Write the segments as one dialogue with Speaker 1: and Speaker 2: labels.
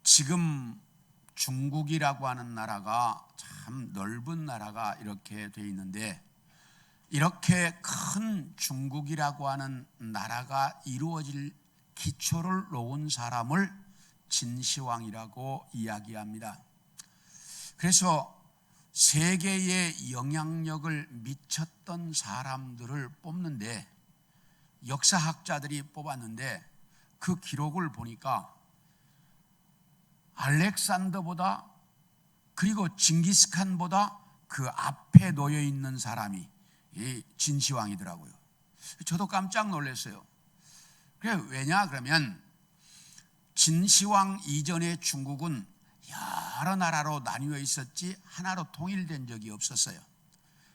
Speaker 1: 지금 중국이라고 하는 나라가 참 넓은 나라가 이렇게 돼 있는데, 이렇게 큰 중국이라고 하는 나라가 이루어질 기초를 놓은 사람을 진시황이라고 이야기합니다. 그래서 세계에 영향력을 미쳤던 사람들을 뽑는데, 역사학자들이 뽑았는데 그 기록을 보니까 알렉산더보다, 그리고 징기스칸보다 그 앞에 놓여 있는 사람이 이 진시황이더라고요. 저도 깜짝 놀랐어요. 왜냐 그러면 진시황 이전에 중국은 여러 나라로 나뉘어 있었지 하나로 통일된 적이 없었어요.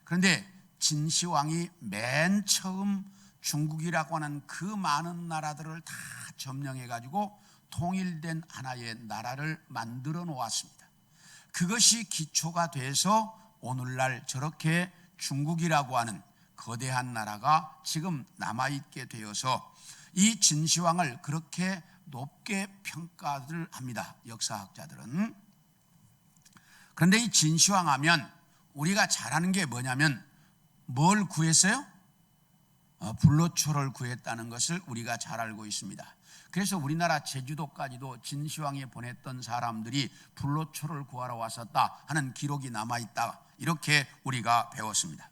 Speaker 1: 그런데 진시황이 맨 처음 중국이라고 하는 그 많은 나라들을 다 점령해 가지고 통일된 하나의 나라를 만들어 놓았습니다. 그것이 기초가 돼서 오늘날 저렇게 중국이라고 하는 거대한 나라가 지금 남아있게 되어서 이 진시황을 그렇게 높게 평가를 합니다, 역사학자들은. 그런데 이 진시황 하면 우리가 잘 아는 게 뭐냐면, 뭘 구했어요? 불로초를 구했다는 것을 우리가 잘 알고 있습니다. 그래서 우리나라 제주도까지도 진시황이 보냈던 사람들이 불로초를 구하러 왔었다 하는 기록이 남아있다, 이렇게 우리가 배웠습니다.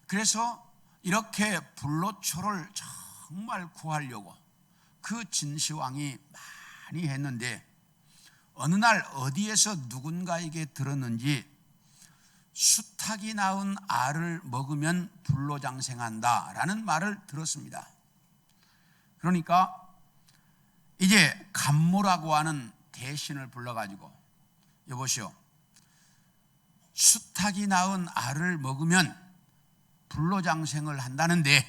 Speaker 1: 그래서 이렇게 불로초를 정말 구하려고 그 진시황이 많이 했는데, 어느 날 어디에서 누군가에게 들었는지 수탉이 낳은 알을 먹으면 불로장생한다 라는 말을 들었습니다. 그러니까 이제 간모라고 하는 대신을 불러가지고, 여보시오, 수탉이 낳은 알을 먹으면 불로장생을 한다는데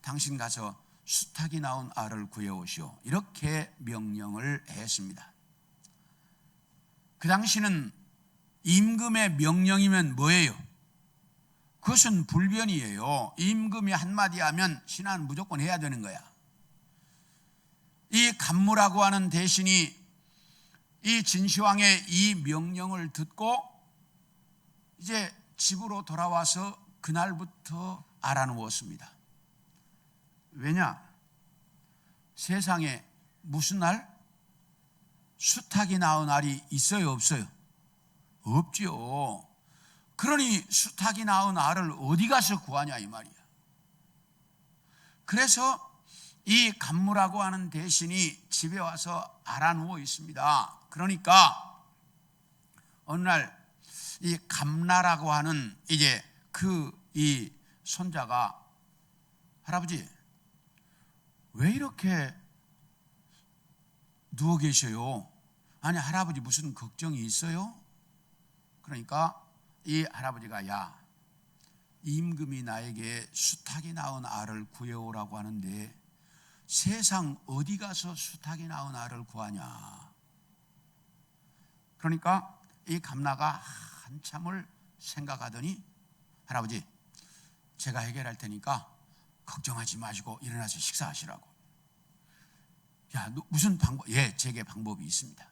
Speaker 1: 당신 가서 수탉이 낳은 알을 구해오시오, 이렇게 명령을 했습니다. 그 당시는 임금의 명령이면 뭐예요? 그것은 불변이에요. 임금이 한마디 하면 신하는 무조건 해야 되는 거야. 이 간무라고 하는 대신이 이 진시황의 이 명령을 듣고 이제 집으로 돌아와서 그날부터 알아누웠습니다. 왜냐? 세상에 무슨 알? 수탉이 낳은 알이 있어요, 없어요? 없죠. 그러니 수탉이 낳은 알을 어디 가서 구하냐 이 말이야. 그래서 이 간무라고 하는 대신이 집에 와서 알아누워 있습니다. 그러니까 어느 날 이 감나라고 하는 이제 이 손자가, 할아버지 왜 이렇게 누워 계셔요? 아니 할아버지 무슨 걱정이 있어요? 그러니까 이 할아버지가, 야, 임금이 나에게 수탉이 낳은 알을 구해오라고 하는데 세상 어디 가서 수탉이 낳은 알을 구하냐. 그러니까 이 감나가 한참을 생각하더니, 할아버지 제가 해결할 테니까 걱정하지 마시고 일어나서 식사하시라고. 야, 무슨 방법? 예, 제게 방법이 있습니다.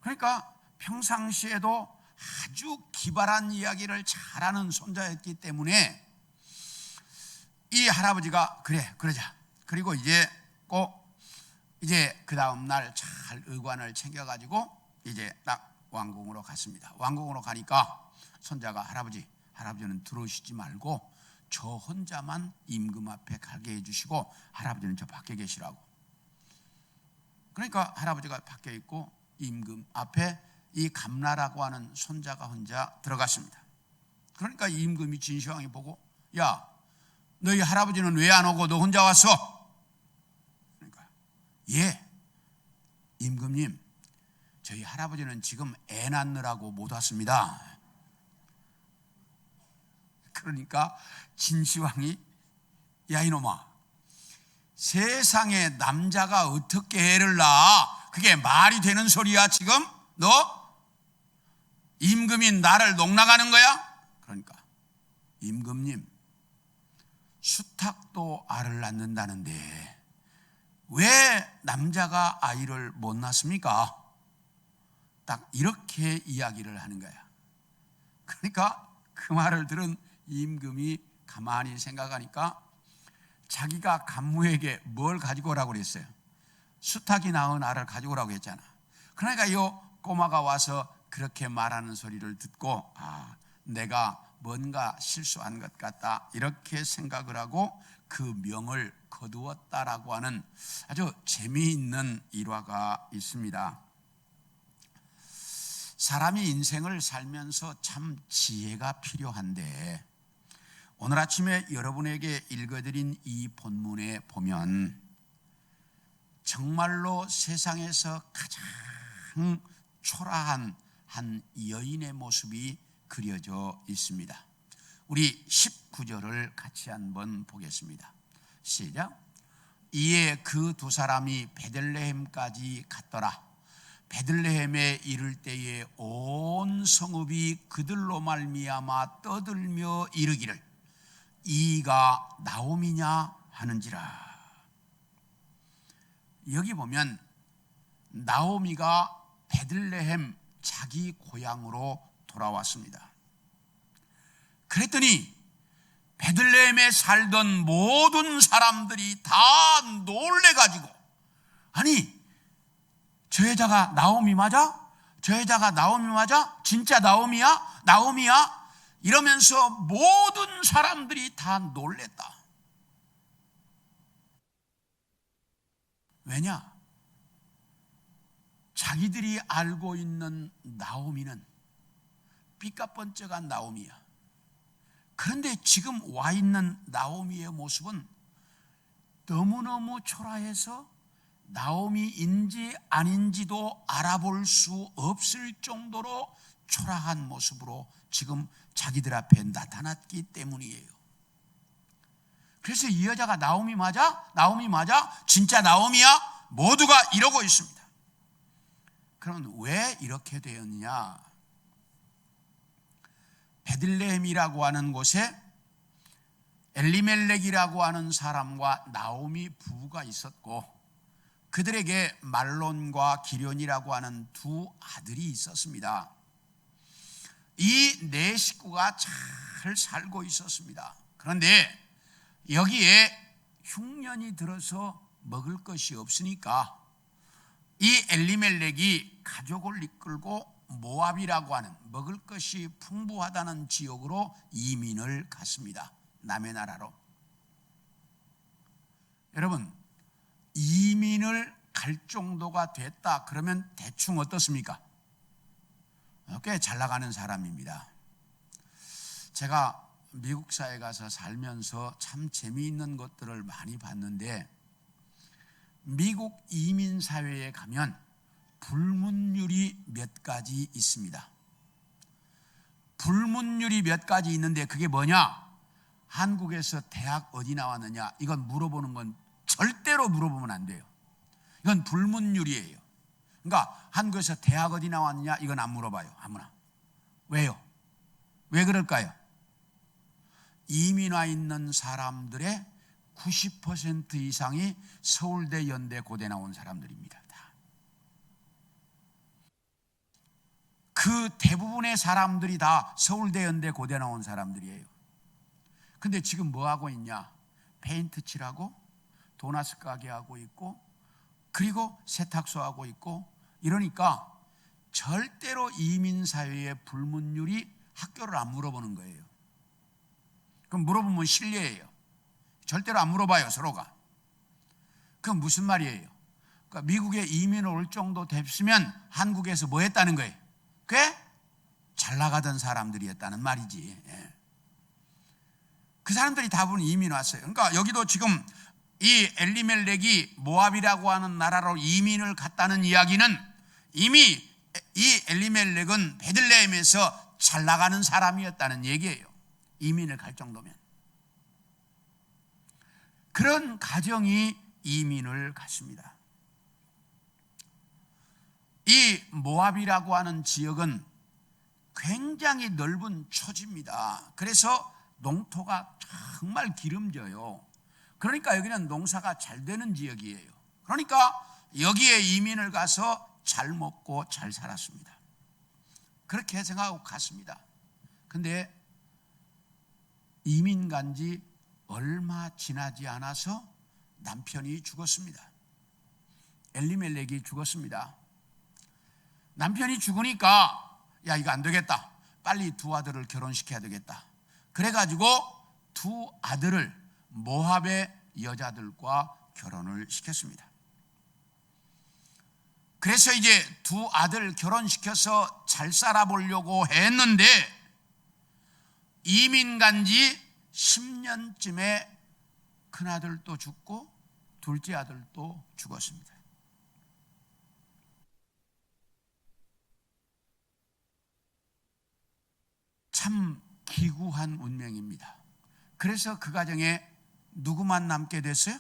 Speaker 1: 그러니까 평상시에도 아주 기발한 이야기를 잘하는 손자였기 때문에 이 할아버지가 그래 그러자. 그리고 이제 그 다음 날 잘 의관을 챙겨가지고 이제 딱 왕궁으로 갔습니다. 왕궁으로 가니까 손자가, 할아버지는 들어오시지 말고 저 혼자만 임금 앞에 가게 해주시고 할아버지는 저 밖에 계시라고. 그러니까 할아버지가 밖에 있고 임금 앞에 이 감나라고 하는 손자가 혼자 들어갔습니다. 그러니까 임금이 진시황이 보고, 야, 너희 할아버지는 왜 안 오고 너 혼자 왔어? 그러니까, 예, 임금님, 저희 할아버지는 지금 애 낳느라고 못 왔습니다. 그러니까 진시황이, 야 이놈아, 세상에 남자가 어떻게 애를 낳아? 그게 말이 되는 소리야 지금? 너? 임금이 나를 농락하는 거야? 그러니까, 임금님, 수탉도 알을 낳는다는데 왜 남자가 아이를 못 낳습니까? 딱 이렇게 이야기를 하는 거야. 그러니까 그 말을 들은 임금이 가만히 생각하니까 자기가 간무에게 뭘 가지고 오라고 그랬어요? 수탉이 낳은 알을 가지고 오라고 했잖아. 그러니까 이 꼬마가 와서 그렇게 말하는 소리를 듣고 내가 뭔가 실수한 것 같다 이렇게 생각을 하고 그 명을 거두었다라고 하는 아주 재미있는 일화가 있습니다. 사람이 인생을 살면서 참 지혜가 필요한데 오늘 아침에 여러분에게 읽어드린 이 본문에 보면 정말로 세상에서 가장 초라한 한 여인의 모습이 그려져 있습니다. 우리 19절을 같이 한번 보겠습니다. 시작. 이에 그 두 사람이 베들레헴까지 갔더라. 베들레헴에 이를 때에 온 성읍이 그들로 말미암아 떠들며 이르기를 이가 나오미냐 하는지라. 여기 보면 나오미가 베들레헴 자기 고향으로 돌아왔습니다. 그랬더니 베들레헴에 살던 모든 사람들이 다 놀래가지고 아니 저 여자가 나오미 맞아? 저 여자가 나오미 맞아? 진짜 나오미야? 나오미야? 이러면서 모든 사람들이 다 놀랬다. 왜냐? 자기들이 알고 있는 나오미는 삐까뻔쩍한 나오미야. 그런데 지금 와 있는 나오미의 모습은 너무너무 초라해서 나오미인지 아닌지도 알아볼 수 없을 정도로 초라한 모습으로 지금 자기들 앞에 나타났기 때문이에요. 그래서 이 여자가 나오미 맞아? 나오미 맞아? 진짜 나오미야? 모두가 이러고 있습니다. 그러면 왜 이렇게 되었느냐? 베들레헴이라고 하는 곳에 엘리멜렉이라고 하는 사람과 나오미 부부가 있었고 그들에게 말론과 기련이라고 하는 두 아들이 있었습니다. 이 네 식구가 잘 살고 있었습니다. 그런데 여기에 흉년이 들어서 먹을 것이 없으니까 이 엘리멜렉이 가족을 이끌고 모압이라고 하는 먹을 것이 풍부하다는 지역으로 이민을 갔습니다. 남의 나라로. 여러분, 이민을 갈 정도가 됐다 그러면 대충 어떻습니까? 꽤 잘 나가는 사람입니다. 제가 미국 사회에 가서 살면서 참 재미있는 것들을 많이 봤는데 미국 이민 사회에 가면 불문율이 몇 가지 있습니다. 불문율이 몇 가지 있는데 그게 뭐냐? 한국에서 대학 어디 나왔느냐? 이건 물어보는 건 절대로 물어보면 안 돼요. 이건 불문율이에요. 그러니까 한국에서 대학 어디 나왔느냐? 이건 안 물어봐요. 아무나. 왜요? 왜 그럴까요? 이민 와 있는 사람들의 90% 이상이 서울대, 연대, 고대 나온 사람들입니다. 그 대부분의 사람들이 다 서울대, 연대, 고대 나온 사람들이에요. 근데 지금 뭐 하고 있냐? 페인트 칠하고 도나스 가게 하고 있고 그리고 세탁소 하고 있고 이러니까 절대로 이민 사회의 불문율이 학교를 안 물어보는 거예요. 그럼 물어보면 실례예요. 절대로 안 물어봐요, 서로가. 그건 무슨 말이에요? 그러니까 미국에 이민 올 정도 됐으면 한국에서 뭐 했다는 거예요? 꽤 잘 나가던 사람들이었다는 말이지. 그 사람들이 다분 이민 왔어요. 그러니까 여기도 지금 이 엘리멜렉이 모압이라고 하는 나라로 이민을 갔다는 이야기는 이미 이 엘리멜렉은 베들레헴에서 잘 나가는 사람이었다는 얘기예요. 이민을 갈 정도면. 그런 가정이 이민을 갔습니다. 이 모압이라고 하는 지역은 굉장히 넓은 초지입니다. 그래서 농토가 정말 기름져요. 그러니까 여기는 농사가 잘 되는 지역이에요. 그러니까 여기에 이민을 가서 잘 먹고 잘 살았습니다. 그렇게 생각하고 갔습니다. 근데 이민 간 지 얼마 지나지 않아서 남편이 죽었습니다. 엘리멜렉이 죽었습니다. 남편이 죽으니까 야, 이거 안 되겠다. 빨리 두 아들을 결혼시켜야 되겠다. 그래가지고 두 아들을 모압의 여자들과 결혼을 시켰습니다. 그래서 이제 두 아들 결혼시켜서 잘 살아보려고 했는데 이민 간 지 10년쯤에 큰아들도 죽고 둘째 아들도 죽었습니다. 참 기구한 운명입니다. 그래서 그 가정에 누구만 남게 됐어요?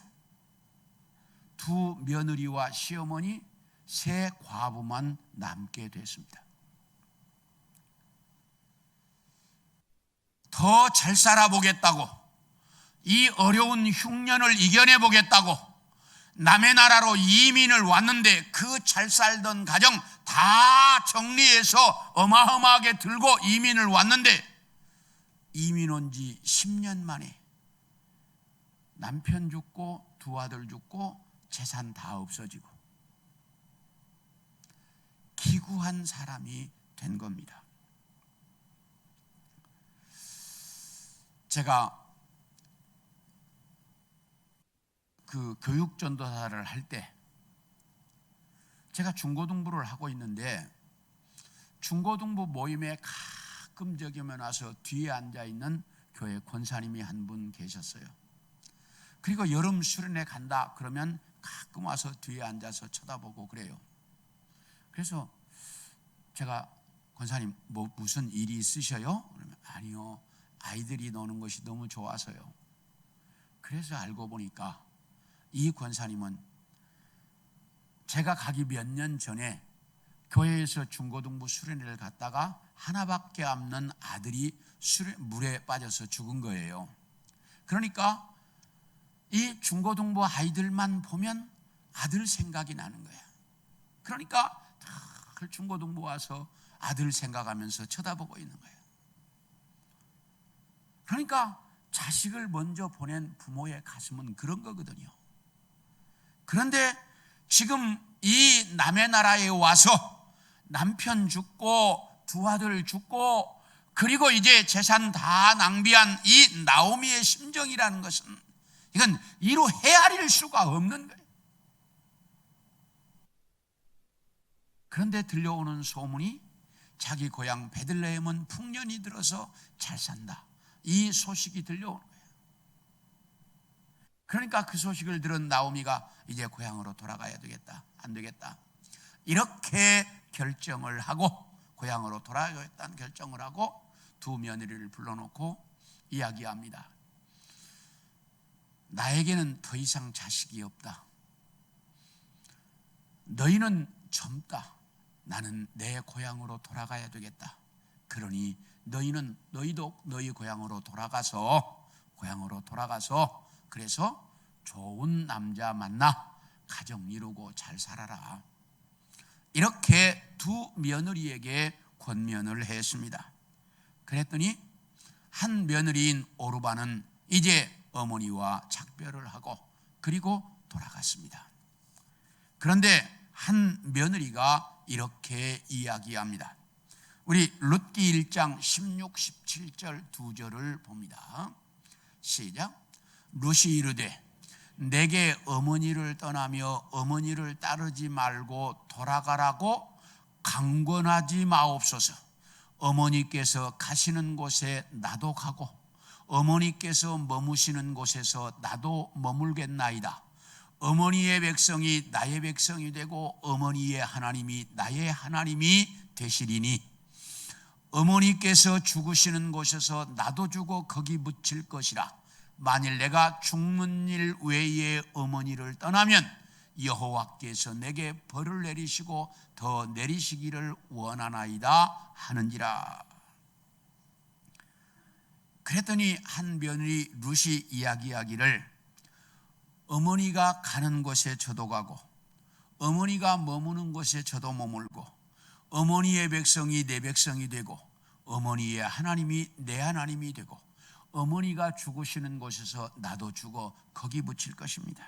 Speaker 1: 두 며느리와 시어머니, 세 과부만 남게 됐습니다. 더 잘 살아보겠다고, 이 어려운 흉년을 이겨내보겠다고 남의 나라로 이민을 왔는데 그 잘 살던 가정 다 정리해서 어마어마하게 들고 이민을 왔는데 이민 온 지 10년 만에 남편 죽고 두 아들 죽고 재산 다 없어지고 기구한 사람이 된 겁니다. 제가 그 교육전도사를 할 때 제가 중고등부를 하고 있는데 중고등부 모임에 가끔 저기면 와서 뒤에 앉아있는 교회 권사님이 한 분 계셨어요. 그리고 여름 수련회 간다 그러면 가끔 와서 뒤에 앉아서 쳐다보고 그래요. 그래서 제가 권사님 무슨 일이 있으셔요? 그러면 아니요, 아이들이 노는 것이 너무 좋아서요. 그래서 알고 보니까 이 권사님은 제가 가기 몇 년 전에 교회에서 중고등부 수련회를 갔다가 하나밖에 없는 아들이 물에 빠져서 죽은 거예요. 그러니까 이 중고등부 아이들만 보면 아들 생각이 나는 거야. 그러니까 다 중고등부 와서 아들 생각하면서 쳐다보고 있는 거예요. 그러니까 자식을 먼저 보낸 부모의 가슴은 그런 거거든요. 그런데 지금 이 남의 나라에 와서 남편 죽고 두 아들 죽고 그리고 이제 재산 다 낭비한 이 나오미의 심정이라는 것은 이건 이루 헤아릴 수가 없는 거예요. 그런데 들려오는 소문이 자기 고향 베들레헴은 풍년이 들어서 잘 산다, 이 소식이 들려오는 거예요. 그러니까 그 소식을 들은 나오미가 이제 고향으로 돌아가야 되겠다, 안 되겠다, 이렇게 결정을 하고 고향으로 돌아가겠다는 결정을 하고 두 며느리를 불러놓고 이야기합니다. 나에게는 더 이상 자식이 없다. 너희는 젊다. 나는 내 고향으로 돌아가야 되겠다. 그러니 너희도 너희 고향으로 돌아가서 그래서 좋은 남자 만나 가정 이루고 잘 살아라. 이렇게 두 며느리에게 권면을 했습니다. 그랬더니 한 며느리인 오르바는 이제 어머니와 작별을 하고 그리고 돌아갔습니다. 그런데 한 며느리가 이렇게 이야기합니다. 우리 룻기 1장 16, 17절 두 절을 봅니다. 시작. 룻이 이르되 내게 어머니를 떠나며 어머니를 따르지 말고 돌아가라고 강권하지 마옵소서. 어머니께서 가시는 곳에 나도 가고 어머니께서 머무시는 곳에서 나도 머물겠나이다. 어머니의 백성이 나의 백성이 되고 어머니의 하나님이 나의 하나님이 되시리니 어머니께서 죽으시는 곳에서 나도 죽어 거기 묻힐 것이라. 만일 내가 죽는 일 외에 어머니를 떠나면 여호와께서 내게 벌을 내리시고 더 내리시기를 원하나이다 하는지라. 그랬더니 한 며느리 룻이 이야기하기를 어머니가 가는 곳에 저도 가고 어머니가 머무는 곳에 저도 머물고 어머니의 백성이 내 백성이 되고 어머니의 하나님이 내 하나님이 되고 어머니가 죽으시는 곳에서 나도 죽어 거기 묻힐 것입니다.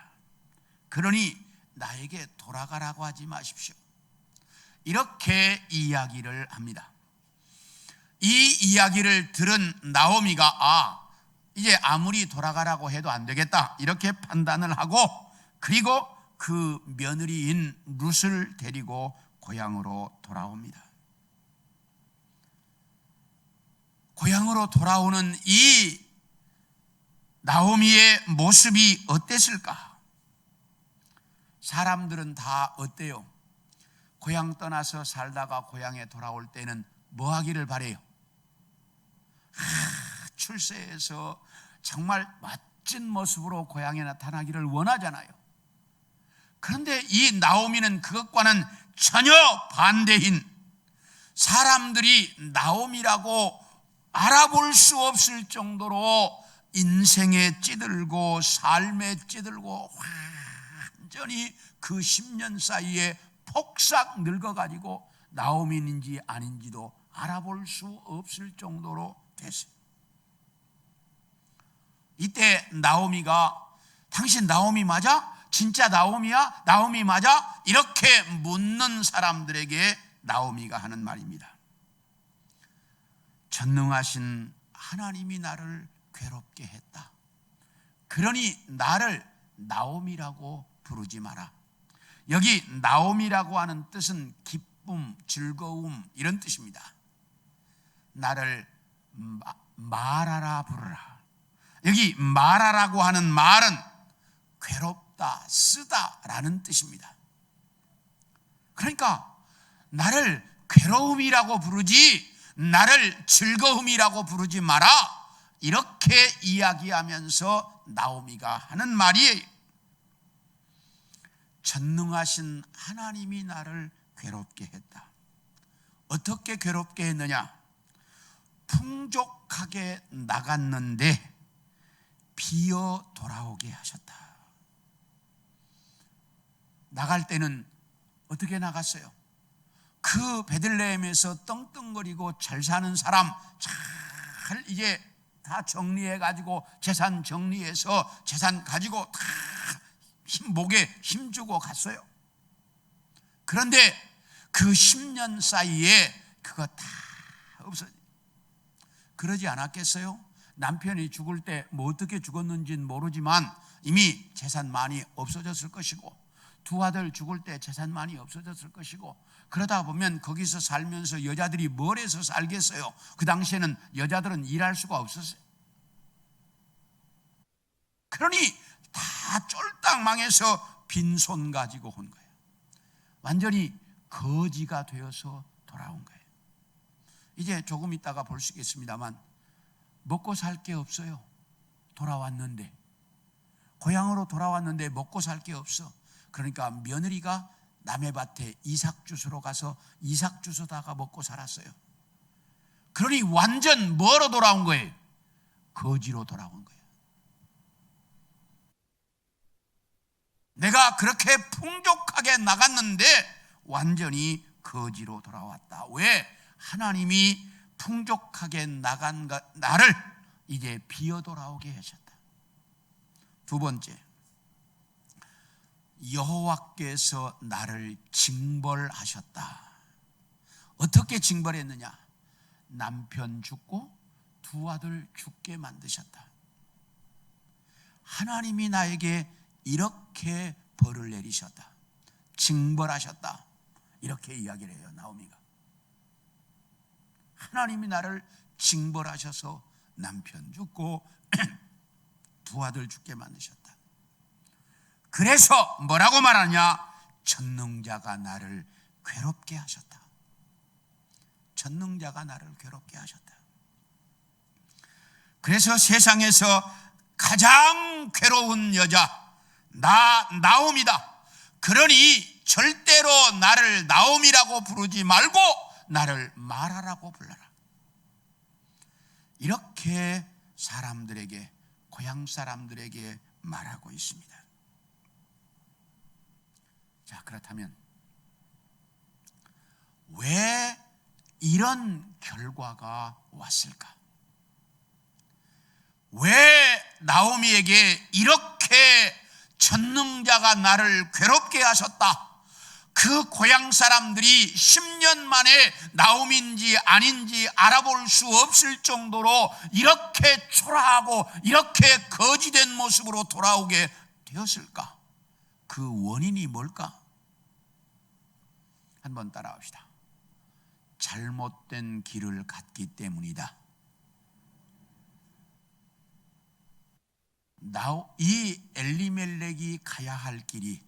Speaker 1: 그러니 나에게 돌아가라고 하지 마십시오. 이렇게 이야기를 합니다. 이 이야기를 들은 나오미가 이제 아무리 돌아가라고 해도 안 되겠다 이렇게 판단을 하고 그리고 그 며느리인 룻을 데리고 고향으로 돌아옵니다. 고향으로 돌아오는 이 나오미의 모습이 어땠을까? 사람들은 다 어때요? 고향 떠나서 살다가 고향에 돌아올 때는 뭐 하기를 바래요? 출세해서 정말 멋진 모습으로 고향에 나타나기를 원하잖아요. 그런데 이 나오미는 그것과는 전혀 반대인, 사람들이 나오미라고 알아볼 수 없을 정도로 인생에 찌들고 삶에 찌들고 완전히 그 10년 사이에 폭삭 늙어가지고 나오미인지 아닌지도 알아볼 수 없을 정도로 됐어요. 이때 나오미가 당신 나오미 맞아? 진짜 나오미야? 나오미 맞아? 이렇게 묻는 사람들에게 나오미가 하는 말입니다. 전능하신 하나님이 나를 괴롭게 했다. 그러니 나를 나오미라고 부르지 마라. 여기 나오미라고 하는 뜻은 기쁨, 즐거움 이런 뜻입니다. 나를 마라라 부르라. 여기 마라라고 하는 말은 괴롭다, 쓰다라는 뜻입니다. 그러니까 나를 괴로움이라고 부르지 나를 즐거움이라고 부르지 마라 이렇게 이야기하면서 나오미가 하는 말이에요. 전능하신 하나님이 나를 괴롭게 했다. 어떻게 괴롭게 했느냐? 풍족하게 나갔는데 비어 돌아오게 하셨다. 나갈 때는 어떻게 나갔어요? 그 베들레헴에서 덩덩거리고 잘 사는 사람 잘 이제 다 정리해가지고 재산 정리해서 재산 가지고 다 목에 힘주고 갔어요. 그런데 그 10년 사이에 그거 다 없어져. 그러지 않았겠어요? 남편이 죽을 때 뭐 어떻게 죽었는지는 모르지만 이미 재산 많이 없어졌을 것이고 두 아들 죽을 때 재산 많이 없어졌을 것이고 그러다 보면 거기서 살면서 여자들이 뭘 해서 살겠어요? 그 당시에는 여자들은 일할 수가 없었어요. 그러니 다 쫄딱 망해서 빈손 가지고 온 거예요. 완전히 거지가 되어서 돌아온 거예요. 이제 조금 있다가 볼 수 있겠습니다만 먹고 살 게 없어요. 돌아왔는데 고향으로 돌아왔는데 먹고 살 게 없어. 그러니까 며느리가 남의 밭에 이삭 주스러 가서 이삭 주스다가 먹고 살았어요. 그러니 완전 뭐로 돌아온 거예요? 거지로 돌아온 거예요. 내가 그렇게 풍족하게 나갔는데 완전히 거지로 돌아왔다. 왜? 하나님이 풍족하게 나간 나를 이제 비어 돌아오게 하셨다. 두 번째, 여호와께서 나를 징벌하셨다. 어떻게 징벌했느냐? 남편 죽고 두 아들 죽게 만드셨다. 하나님이 나에게 이렇게 벌을 내리셨다. 징벌하셨다. 이렇게 이야기를 해요, 나오미가. 하나님이 나를 징벌하셔서 남편 죽고 두 아들 죽게 만드셨다. 그래서 뭐라고 말하냐? 전능자가 나를 괴롭게 하셨다. 전능자가 나를 괴롭게 하셨다. 그래서 세상에서 가장 괴로운 여자 나오미다. 그러니 절대로 나를 나오미라고 부르지 말고 나를 마라라고 불러라. 이렇게 사람들에게, 고향 사람들에게 말하고 있습니다. 자, 그렇다면 왜 이런 결과가 왔을까? 왜 나오미에게 이렇게 전능자가 나를 괴롭게 하셨다? 그 고향 사람들이 10년 만에 나오미인지 아닌지 알아볼 수 없을 정도로 이렇게 초라하고 이렇게 거지된 모습으로 돌아오게 되었을까? 그 원인이 뭘까? 한번 따라합시다. 잘못된 길을 갔기 때문이다. 이 엘리멜렉이 가야 할 길이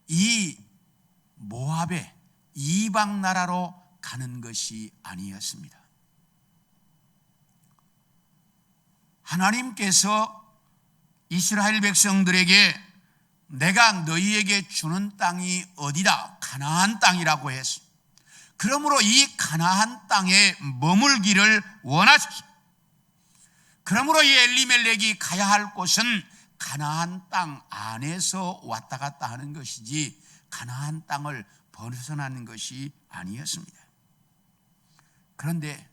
Speaker 1: 이 모압의 이방 나라로 가는 것이 아니었습니다. 하나님께서 이스라엘 백성들에게 내가 너희에게 주는 땅이 어디다? 가나안 땅이라고 했습니다. 그러므로 이 가나안 땅에 머물기를 원하십시오. 그러므로 이 엘리멜렉이 가야 할 곳은 가나안 땅 안에서 왔다 갔다 하는 것이지 가나안 땅을 벗어나는 것이 아니었습니다. 그런데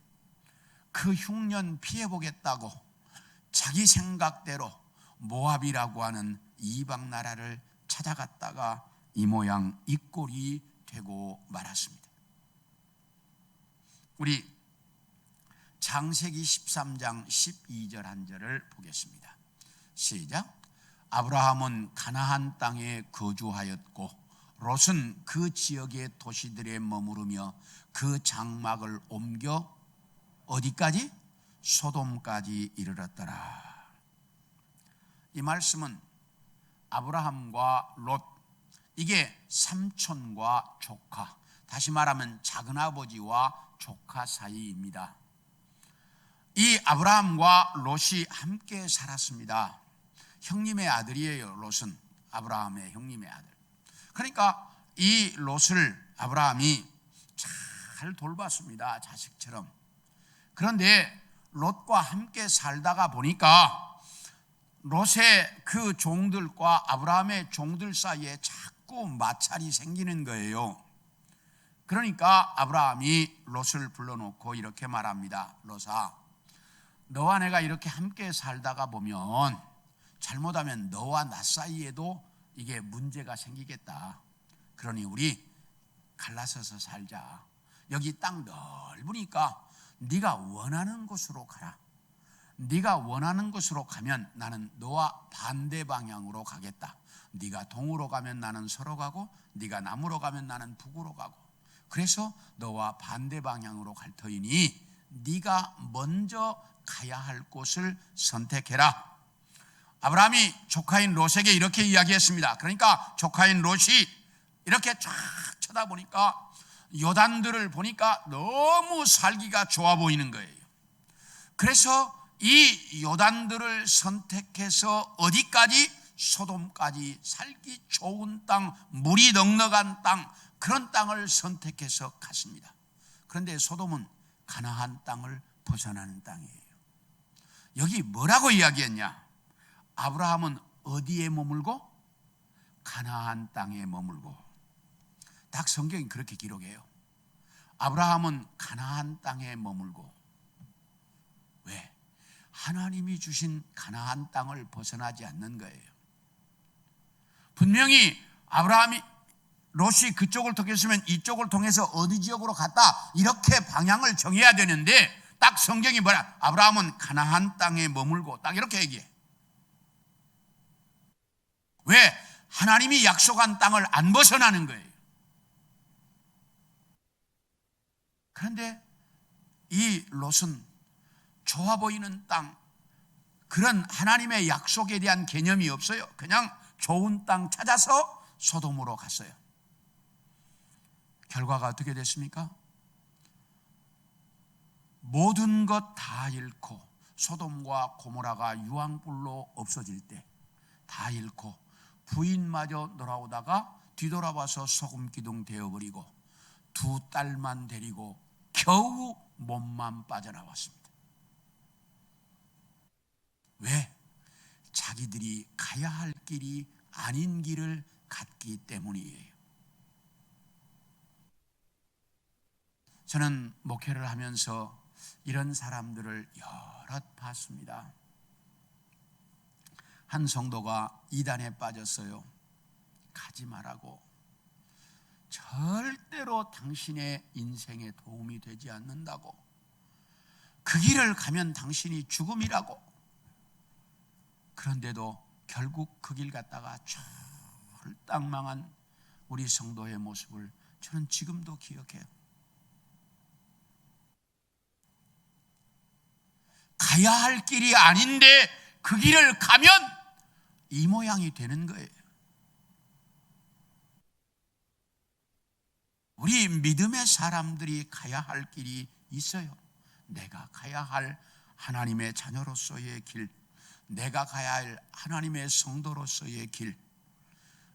Speaker 1: 그 흉년 피해보겠다고 자기 생각대로 모압이라고 하는 이방 나라를 찾아갔다가 이 모양 이 꼴이 되고 말았습니다. 우리 창세기 13장 12절 한 절을 보겠습니다. 시작. 아브라함은 가나안 땅에 거주하였고 롯은 그 지역의 도시들에 머무르며 그 장막을 옮겨 어디까지? 소돔까지 이르렀더라. 이 말씀은 아브라함과 롯, 이게 삼촌과 조카, 다시 말하면 작은아버지와 조카 사이입니다. 이 아브라함과 롯이 함께 살았습니다. 형님의 아들이에요. 롯은 아브라함의 형님의 아들. 그러니까 이 롯을 아브라함이 잘 돌봤습니다. 자식처럼. 그런데 롯과 함께 살다가 보니까 롯의 그 종들과 아브라함의 종들 사이에 자꾸 마찰이 생기는 거예요. 그러니까 아브라함이 롯을 불러놓고 이렇게 말합니다. 롯아, 너와 내가 이렇게 함께 살다가 보면 잘못하면 너와 나 사이에도 이게 문제가 생기겠다. 그러니 우리 갈라서서 살자. 여기 땅 넓으니까 네가 원하는 곳으로 가라. 네가 원하는 곳으로 가면 나는 너와 반대 방향으로 가겠다. 네가 동으로 가면 나는 서로 가고 네가 남으로 가면 나는 북으로 가고, 그래서 너와 반대 방향으로 갈 터이니 네가 먼저 가야 할 곳을 선택해라. 아브라함이 조카인 롯에게 이렇게 이야기했습니다. 그러니까 조카인 롯이 이렇게 쫙 쳐다보니까 요단들을 보니까 너무 살기가 좋아 보이는 거예요. 그래서 이 요단들을 선택해서 어디까지? 소돔까지, 살기 좋은 땅, 물이 넉넉한 땅, 그런 땅을 선택해서 갔습니다. 그런데 소돔은 가나안 땅을 벗어나는 땅이에요. 여기 뭐라고 이야기했냐? 아브라함은 어디에 머물고? 가나안 땅에 머물고. 딱 성경이 그렇게 기록해요. 아브라함은 가나안 땅에 머물고. 왜? 하나님이 주신 가나안 땅을 벗어나지 않는 거예요. 분명히 아브라함이 롯이 그쪽을 통했으면 이쪽을 통해서 어디 지역으로 갔다, 이렇게 방향을 정해야 되는데 딱 성경이 뭐라? 아브라함은 가나안 땅에 머물고, 딱 이렇게 얘기해. 왜? 하나님이 약속한 땅을 안 벗어나는 거예요. 그런데 이 롯은 좋아 보이는 땅, 그런 하나님의 약속에 대한 개념이 없어요. 그냥 좋은 땅 찾아서 소돔으로 갔어요. 결과가 어떻게 됐습니까? 모든 것 다 잃고 소돔과 고모라가 유황불로 없어질 때 다 잃고 부인마저 돌아오다가 뒤돌아봐서 소금기둥 되어버리고 두 딸만 데리고 겨우 몸만 빠져나왔습니다. 왜? 자기들이 가야 할 길이 아닌 길을 같기 때문이에요. 저는 목회를 하면서 이런 사람들을 여럿 봤습니다. 한 성도가 이단에 빠졌어요. 가지 말라고. 절대로 당신의 인생에 도움이 되지 않는다고. 그 길을 가면 당신이 죽음이라고. 그런데도 결국 그 길 갔다가 쫄딱망한 우리 성도의 모습을 저는 지금도 기억해요. 가야 할 길이 아닌데 그 길을 가면 이 모양이 되는 거예요. 우리 믿음의 사람들이 가야 할 길이 있어요. 내가 가야 할 하나님의 자녀로서의 길, 내가 가야 할 하나님의 성도로서의 길.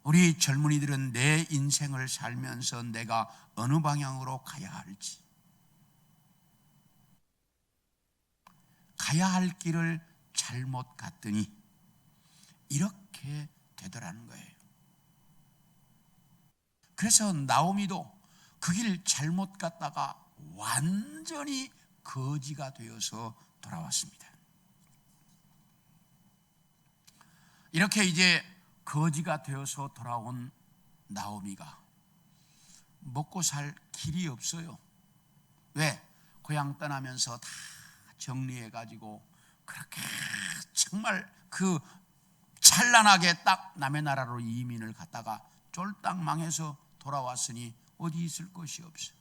Speaker 1: 우리 젊은이들은 내 인생을 살면서 내가 어느 방향으로 가야 할지, 가야 할 길을 잘못 갔더니 이렇게 되더라는 거예요. 그래서 나오미도 그 길 잘못 갔다가 완전히 거지가 되어서 돌아왔습니다. 이렇게 이제 거지가 되어서 돌아온 나오미가 먹고 살 길이 없어요. 왜? 고향 떠나면서 다 정리해가지고 그렇게 정말 그 찬란하게 딱 남의 나라로 이민을 갔다가 쫄딱 망해서 돌아왔으니 어디 있을 곳이 없어.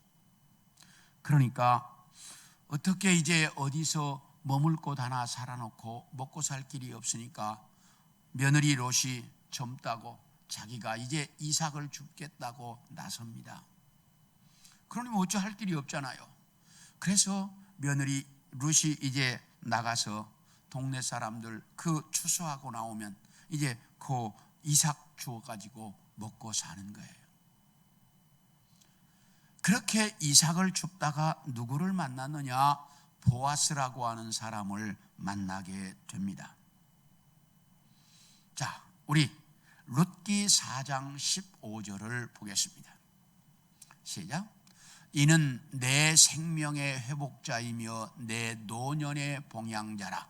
Speaker 1: 그러니까 어떻게 이제 어디서 머물 곳 하나 살아놓고 먹고 살 길이 없으니까 며느리 롯이 젊다고 자기가 이제 이삭을 줍겠다고 나섭니다. 그러니 어찌 할 길이 없잖아요. 그래서 며느리 롯이 이제 나가서 동네 사람들 그 추수하고 나오면 이제 그 이삭 주워가지고 먹고 사는 거예요. 그렇게 이삭을 줍다가 누구를 만났느냐? 보아스라고 하는 사람을 만나게 됩니다. 자, 우리 룻기 4장 15절을 보겠습니다. 시작. 이는 내 생명의 회복자이며 내 노년의 봉양자라.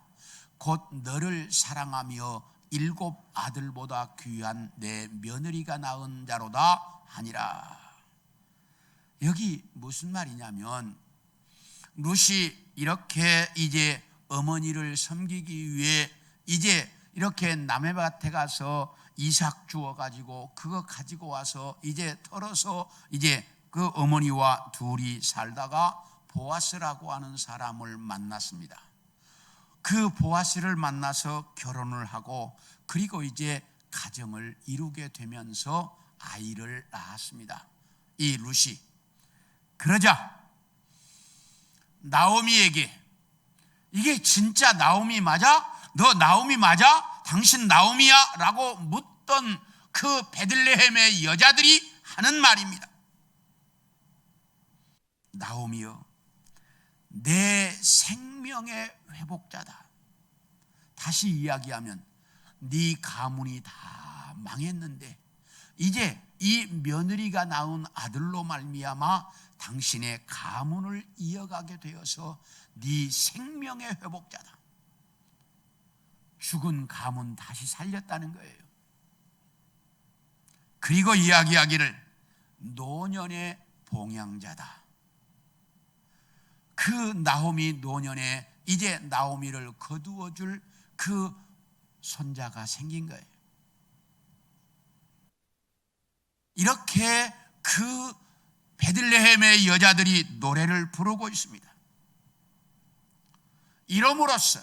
Speaker 1: 곧 너를 사랑하며 7 아들보다 귀한 내 며느리가 낳은 자로다 하니라. 여기 무슨 말이냐면 룻이 이렇게 이제 어머니를 섬기기 위해 이제 이렇게 남의 밭에 가서 이삭 주워 가지고 그거 가지고 와서 이제 털어서 이제 그 어머니와 둘이 살다가 보아스라고 하는 사람을 만났습니다. 그 보아스를 만나서 결혼을 하고 그리고 이제 가정을 이루게 되면서 아이를 낳았습니다. 이 룻이. 그러자 나오미에게 이게 진짜 나오미 맞아? 너 나오미 맞아? 당신 나오미야? 라고 묻던 그 베들레헴의 여자들이 하는 말입니다. 나오미여, 내 생명의 회복자다. 다시 이야기하면 네 가문이 다 망했는데 이제 이 며느리가 낳은 아들로 말미암아 당신의 가문을 이어가게 되어서 네 생명의 회복자다. 죽은 가문 다시 살렸다는 거예요. 그리고 이야기하기를 노년의 봉양자다. 그 나오미 노년에 이제 나오미를 거두어줄 그 손자가 생긴 거예요. 이렇게 그 베들레헴의 여자들이 노래를 부르고 있습니다. 이름으로써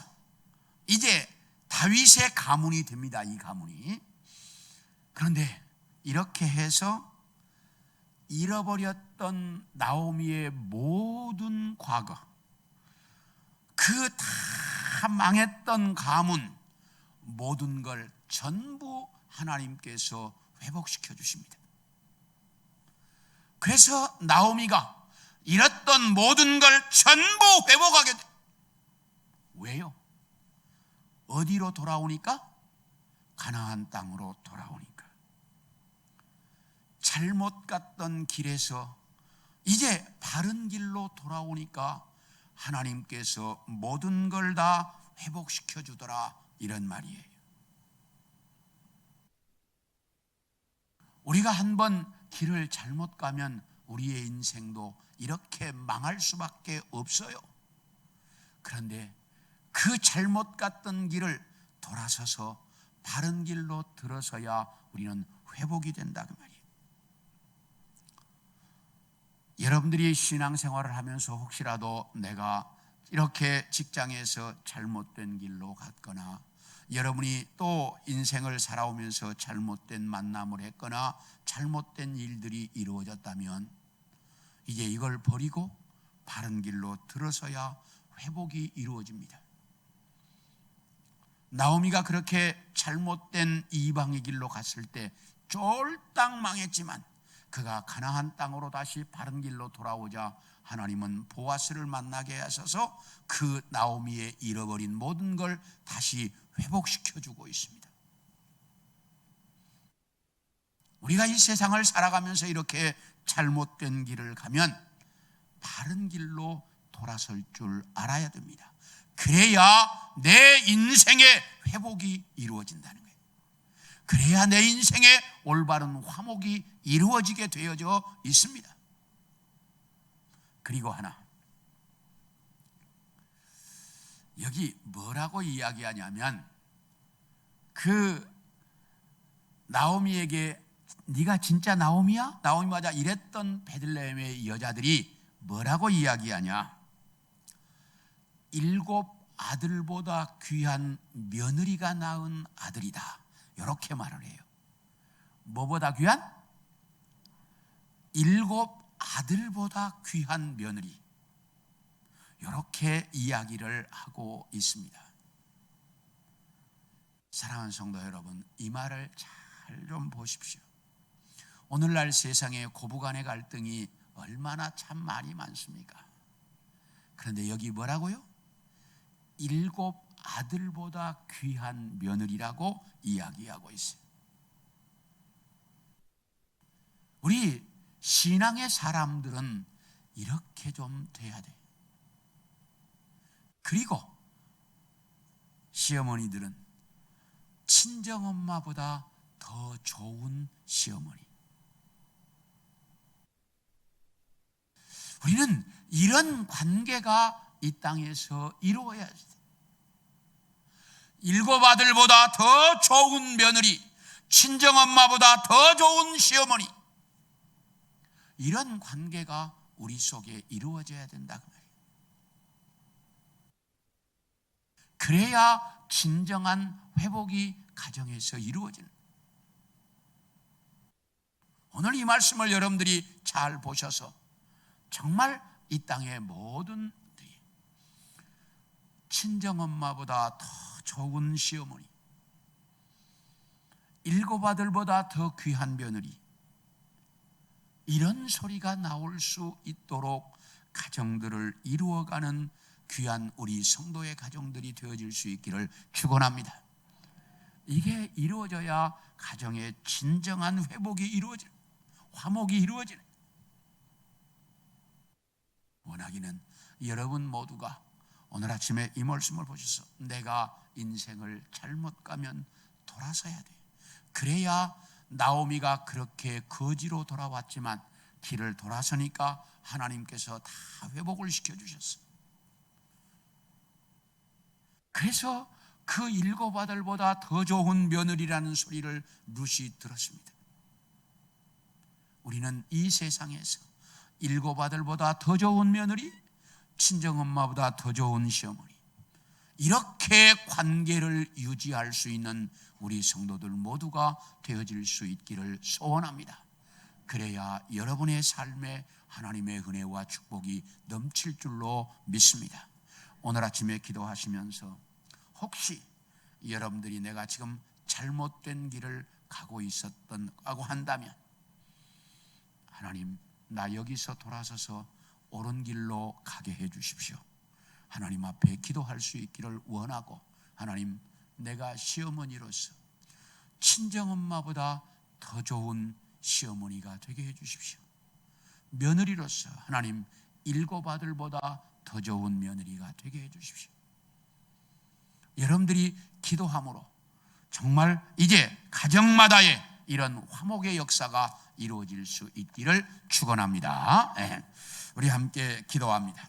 Speaker 1: 이제 다윗의 가문이 됩니다. 이 가문이. 그런데 이렇게 해서 잃어버렸던 나오미의 모든 과거, 그 다 망했던 가문, 모든 걸 전부 하나님께서 회복시켜 주십니다. 그래서 나오미가 잃었던 모든 걸 전부 회복하게 돼. 왜요? 어디로 돌아오니까? 가나안 땅으로 돌아오니까. 잘못 갔던 길에서 이제 바른 길로 돌아오니까 하나님께서 모든 걸 다 회복시켜 주더라, 이런 말이에요. 우리가 한번 길을 잘못 가면 우리의 인생도 이렇게 망할 수밖에 없어요. 그런데 그 잘못 갔던 길을 돌아서서 바른 길로 들어서야 우리는 회복이 된다, 그 말이에요. 여러분들이 신앙생활을 하면서 혹시라도 내가 이렇게 직장에서 잘못된 길로 갔거나, 여러분이 또 인생을 살아오면서 잘못된 만남을 했거나 잘못된 일들이 이루어졌다면 이제 이걸 버리고 바른 길로 들어서야 회복이 이루어집니다. 나오미가 그렇게 잘못된 이방의 길로 갔을 때 쫄딱 망했지만 그가 가나안 땅으로 다시 바른 길로 돌아오자 하나님은 보아스를 만나게 하셔서 그 나오미의 잃어버린 모든 걸 다시 회복시켜주고 있습니다. 우리가 이 세상을 살아가면서 이렇게 잘못된 길을 가면 바른 길로 돌아설 줄 알아야 됩니다. 그래야 내 인생의 회복이 이루어진다는 거예요. 그래야 내 인생의 올바른 화목이 이루어지게 되어져 있습니다. 그리고 하나, 여기 뭐라고 이야기하냐면 그 나오미에게 네가 진짜 나오미야? 나오미 맞아? 이랬던 베들레헴의 여자들이 뭐라고 이야기하냐? 7 아들보다 귀한 며느리가 낳은 아들이다, 이렇게 말을 해요. 뭐보다 귀한? 7 아들보다 귀한 며느리, 이렇게 이야기를 하고 있습니다. 사랑하는 성도 여러분, 이 말을 잘 좀 보십시오. 오늘날 세상에 고부간의 갈등이 얼마나 참 많이 많습니까? 그런데 여기 뭐라고요? 7 아들보다 귀한 며느리라고 이야기하고 있어요. 우리 신앙의 사람들은 이렇게 좀 돼야 돼요. 그리고 시어머니들은 친정엄마보다 더 좋은 시어머니. 우리는 이런 관계가 이 땅에서 이루어야 돼요. 7 아들보다 더 좋은 며느리, 친정엄마보다 더 좋은 시어머니, 이런 관계가 우리 속에 이루어져야 된다, 그 말이에요. 그래야 진정한 회복이 가정에서 이루어지는. 오늘 이 말씀을 여러분들이 잘 보셔서 정말 이 땅의 모든 분들이 친정엄마보다 더 좋은 시어머니, 7 아들보다 더 귀한 며느리, 이런 소리가 나올 수 있도록 가정들을 이루어가는 귀한 우리 성도의 가정들이 되어질 수 있기를 축원합니다. 이게 이루어져야 가정의 진정한 회복이 이루어지는, 화목이 이루어지는. 원하기는 여러분 모두가 오늘 아침에 이 말씀을 보셔서 내가 인생을 잘못 가면 돌아서야 돼. 그래야 나오미가 그렇게 거지로 돌아왔지만 길을 돌아서니까 하나님께서 다 회복을 시켜주셨어요. 그래서 그 7 아들보다 더 좋은 며느리라는 소리를 룻이 들었습니다. 우리는 이 세상에서 7 아들보다 더 좋은 며느리, 친정엄마보다 더 좋은 시어머니, 이렇게 관계를 유지할 수 있는 우리 성도들 모두가 되어질 수 있기를 소원합니다. 그래야 여러분의 삶에 하나님의 은혜와 축복이 넘칠 줄로 믿습니다. 오늘 아침에 기도하시면서 혹시 여러분들이 내가 지금 잘못된 길을 가고 있었다고 한다면, 하나님, 나 여기서 돌아서서 옳은 길로 가게 해 주십시오. 하나님 앞에 기도할 수 있기를 원하고, 하나님, 내가 시어머니로서 친정엄마보다 더 좋은 시어머니가 되게 해주십시오. 며느리로서 하나님 일곱 아들보다 더 좋은 며느리가 되게 해주십시오. 여러분들이 기도함으로 정말 이제 가정마다의 이런 화목의 역사가 이루어질 수 있기를 축원합니다. 우리 함께 기도합니다.